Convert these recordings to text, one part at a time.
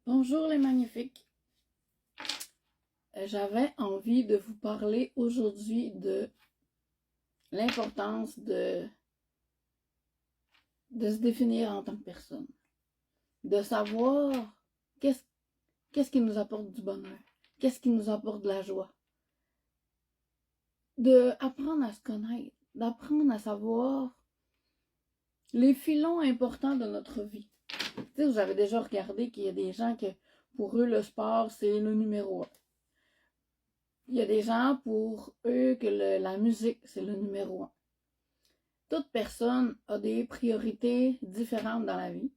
Bonjour les magnifiques. J'avais envie de vous parler aujourd'hui de l'importance de se définir en tant que personne. De savoir qu'est-ce qui nous apporte du bonheur, qu'est-ce qui nous apporte de la joie. D'apprendre à se connaître, d'apprendre à savoir les filons importants de notre vie. Tu sais, vous avez déjà regardé qu'il y a des gens que pour eux le sport c'est le numéro un. Il y a des gens, pour eux, que la musique, c'est le numéro un. Toute personne a des priorités différentes dans la vie.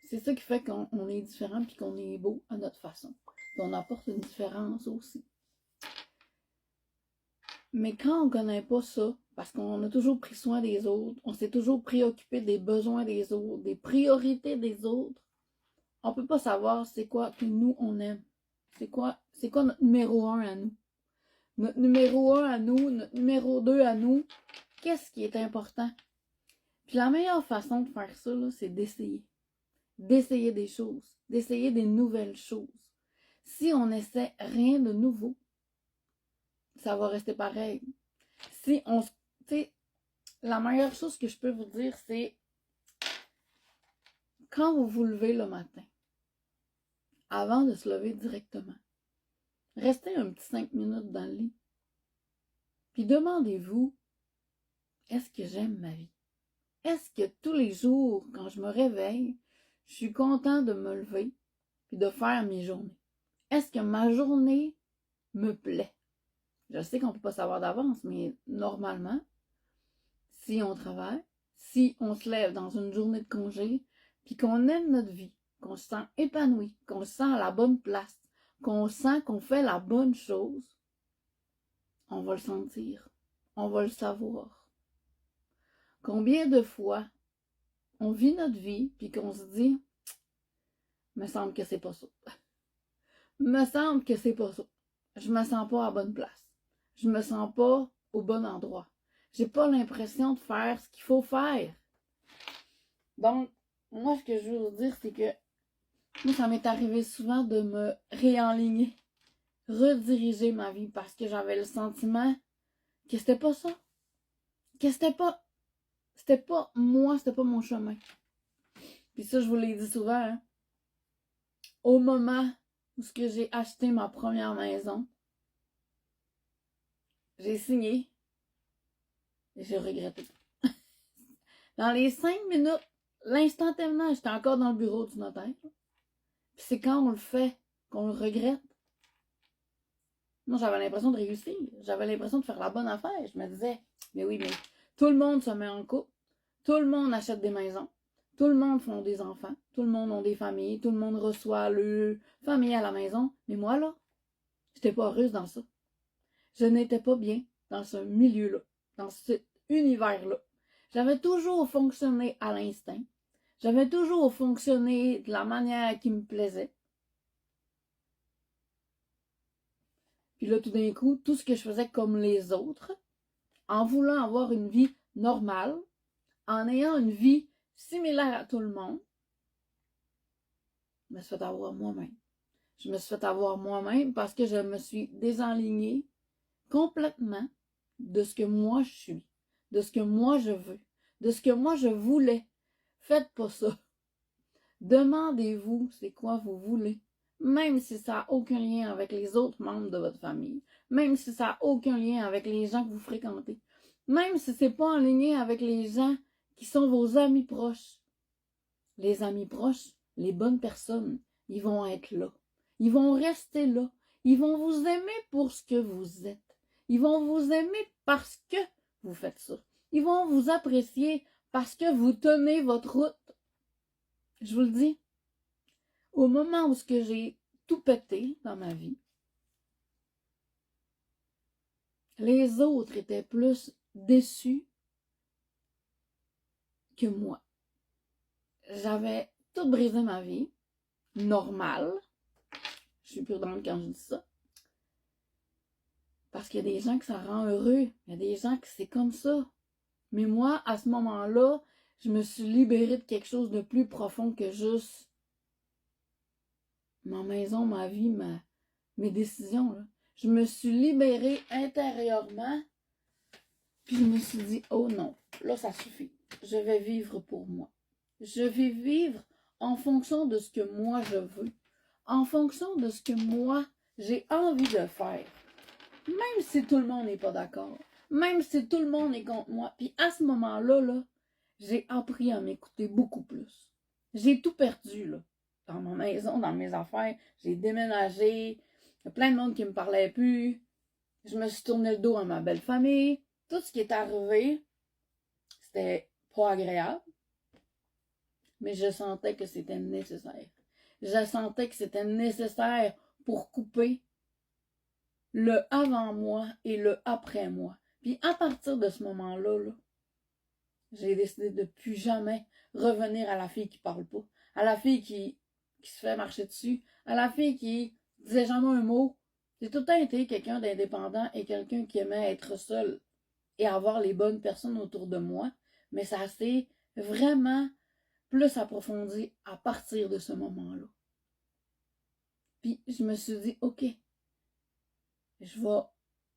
C'est ça qui fait qu'on est différent et qu'on est beau à notre façon. Puis on apporte une différence aussi. Mais quand on ne connaît pas ça, parce qu'on a toujours pris soin des autres, on s'est toujours préoccupé des besoins des autres, des priorités des autres, on ne peut pas savoir c'est quoi que nous, on aime. C'est quoi notre numéro un à nous. Notre numéro 1 à nous, notre numéro 2 à nous, qu'est-ce qui est important? Puis la meilleure façon de faire ça, là, c'est d'essayer. D'essayer des choses, d'essayer des nouvelles choses. Si on essaie rien de nouveau, ça va rester pareil. Si on, tu sais, la meilleure chose que je peux vous dire, c'est quand vous vous levez le matin, avant de se lever directement, restez un petit 5 minutes dans le lit. Puis demandez-vous, est-ce que j'aime ma vie? Est-ce que tous les jours, quand je me réveille, je suis content de me lever et de faire mes journées? Est-ce que ma journée me plaît? Je sais qu'on ne peut pas savoir d'avance, mais normalement, si on travaille, si on se lève dans une journée de congé, puis qu'on aime notre vie, qu'on se sent épanoui, qu'on se sent à la bonne place, qu'on sent qu'on fait la bonne chose, on va le sentir, on va le savoir. Combien de fois on vit notre vie, puis qu'on se dit, me semble que c'est pas ça. Me semble que c'est pas ça. Je me sens pas à la bonne place. Je me sens pas au bon endroit. J'ai pas l'impression de faire ce qu'il faut faire. Donc, moi, ce que je veux vous dire, c'est que moi, ça m'est arrivé souvent de me réaligner, rediriger ma vie parce que j'avais le sentiment que c'était pas ça. Que c'était pas moi, c'était pas mon chemin. Puis ça, je vous l'ai dit souvent, hein. Au moment où j'ai acheté ma première maison, j'ai signé et j'ai regretté. Dans les 5 minutes, l'instantanément, j'étais encore dans le bureau du notaire. Puis c'est quand on le fait qu'on le regrette. Moi, j'avais l'impression de réussir. J'avais l'impression de faire la bonne affaire. Je me disais, mais oui, mais tout le monde se met en couple. Tout le monde achète des maisons. Tout le monde font des enfants. Tout le monde a des familles. Tout le monde reçoit le famille à la maison. Mais moi, là, j'étais pas heureuse dans ça. Je n'étais pas bien dans ce milieu-là, dans cet univers-là. J'avais toujours fonctionné à l'instinct. J'avais toujours fonctionné de la manière qui me plaisait. Puis là, tout d'un coup, tout ce que je faisais comme les autres, en voulant avoir une vie normale, en ayant une vie similaire à tout le monde, je me suis fait avoir moi-même. Je me suis fait avoir moi-même parce que je me suis désenlignée complètement de ce que moi je suis, de ce que moi je veux, de ce que moi je voulais. Faites pas ça. Demandez-vous c'est quoi vous voulez, même si ça n'a aucun lien avec les autres membres de votre famille, même si ça n'a aucun lien avec les gens que vous fréquentez, même si c'est pas en lien avec les gens qui sont vos amis proches. Les amis proches, les bonnes personnes, ils vont être là. Ils vont rester là. Ils vont vous aimer pour ce que vous êtes. Ils vont vous aimer parce que vous faites ça. Ils vont vous apprécier parce que vous tenez votre route. Je vous le dis, au moment où j'ai tout pété dans ma vie, les autres étaient plus déçus que moi. J'avais tout brisé ma vie, normale. Je suis prudente quand je dis ça. Parce qu'il y a des gens que ça rend heureux. Il y a des gens que c'est comme ça. Mais moi, à ce moment-là, je me suis libérée de quelque chose de plus profond que juste ma maison, ma vie, mes décisions. Là. Je me suis libérée intérieurement, puis je me suis dit, oh non, là ça suffit. Je vais vivre pour moi. Je vais vivre en fonction de ce que moi je veux, en fonction de ce que moi j'ai envie de faire. Même si tout le monde n'est pas d'accord, même si tout le monde est contre moi. Puis à ce moment-là, là, j'ai appris à m'écouter beaucoup plus. J'ai tout perdu, là. Dans ma maison, dans mes affaires. J'ai déménagé. Il y a plein de monde qui me parlait plus. Je me suis tourné le dos à ma belle famille. Tout ce qui est arrivé, c'était pas agréable. Mais je sentais que c'était nécessaire. Je sentais que c'était nécessaire pour couper le avant moi et le après moi. Puis à partir de ce moment-là, là, j'ai décidé de plus jamais revenir à la fille qui parle pas, à la fille qui se fait marcher dessus, à la fille qui disait jamais un mot. J'ai tout le temps été quelqu'un d'indépendant et quelqu'un qui aimait être seul et avoir les bonnes personnes autour de moi, mais ça s'est vraiment plus approfondi à partir de ce moment-là. Puis je me suis dit, OK, je vais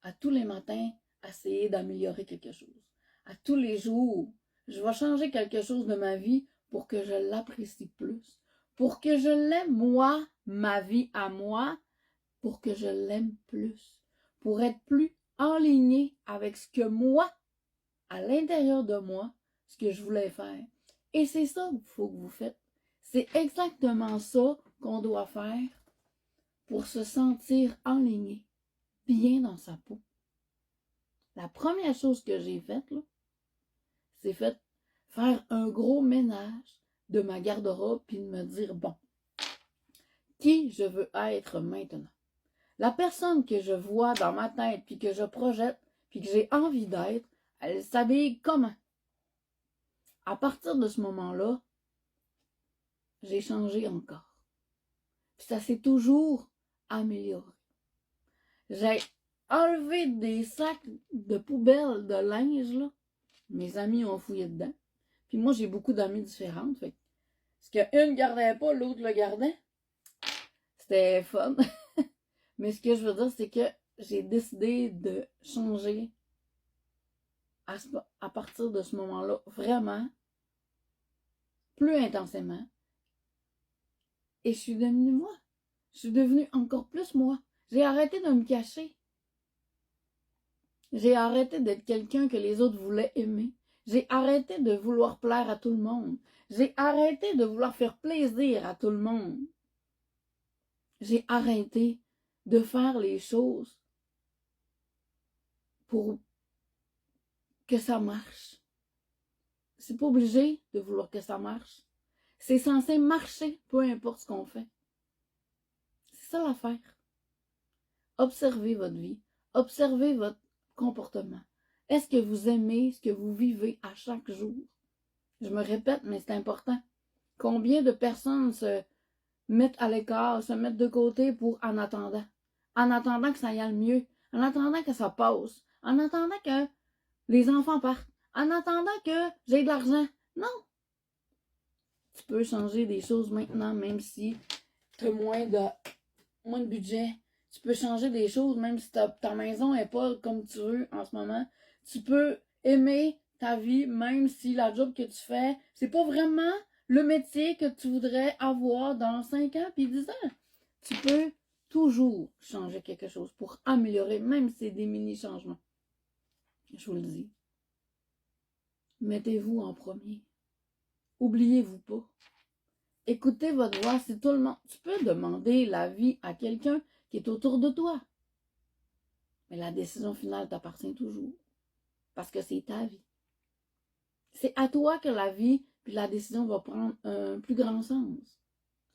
à tous les matins essayer d'améliorer quelque chose. À tous les jours, je vais changer quelque chose de ma vie pour que je l'apprécie plus, pour que je l'aime moi, ma vie à moi, pour que je l'aime plus, pour être plus aligné avec ce que moi, à l'intérieur de moi, ce que je voulais faire. Et c'est ça qu'il faut que vous faites. C'est exactement ça qu'on doit faire pour se sentir aligné, bien dans sa peau. La première chose que j'ai faite, là, c'est faire un gros ménage de ma garde-robe puis de me dire, bon, qui je veux être maintenant? La personne que je vois dans ma tête puis que je projette puis que j'ai envie d'être, elle s'habille comment? À partir de ce moment-là, j'ai changé encore. Puis ça s'est toujours amélioré. J'ai enlevé des sacs de poubelle de linge, là. Mes amis ont fouillé dedans. Puis moi, j'ai beaucoup d'amis différentes. Fait que ce qu'une gardait pas, l'autre le gardait. C'était fun. Mais ce que je veux dire, c'est que j'ai décidé de changer à partir de ce moment-là, vraiment, plus intensément. Et je suis devenue moi. Je suis devenue encore plus moi. J'ai arrêté de me cacher. J'ai arrêté d'être quelqu'un que les autres voulaient aimer. J'ai arrêté de vouloir plaire à tout le monde. J'ai arrêté de vouloir faire plaisir à tout le monde. J'ai arrêté de faire les choses pour que ça marche. C'est pas obligé de vouloir que ça marche. C'est censé marcher, peu importe ce qu'on fait. C'est ça l'affaire. Observez votre vie. Observez votre comportement. Est-ce que vous aimez ce que vous vivez à chaque jour? Je me répète, mais c'est important. Combien de personnes se mettent à l'écart, se mettent de côté pour en attendant que ça y aille mieux, en attendant que ça passe, en attendant que les enfants partent, en attendant que j'ai de l'argent. Non! Tu peux changer des choses maintenant, même si tu as moins de budget. Tu peux changer des choses, même si ta maison n'est pas comme tu veux en ce moment. Tu peux aimer ta vie, même si la job que tu fais, c'est pas vraiment le métier que tu voudrais avoir dans 5 ans puis 10 ans. Tu peux toujours changer quelque chose pour améliorer, même si c'est des mini-changements. Je vous le dis. Mettez-vous en premier. Oubliez-vous pas. Écoutez votre voix, c'est tout le monde. Tu peux demander l'avis à quelqu'un qui est autour de toi. Mais la décision finale t'appartient toujours. Parce que c'est ta vie. C'est à toi que la vie puis la décision va prendre un plus grand sens.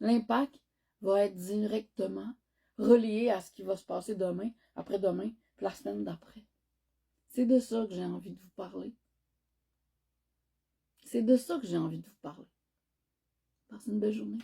L'impact va être directement relié à ce qui va se passer demain, après-demain, puis la semaine d'après. C'est de ça que j'ai envie de vous parler. C'est de ça que j'ai envie de vous parler. Passez une belle journée.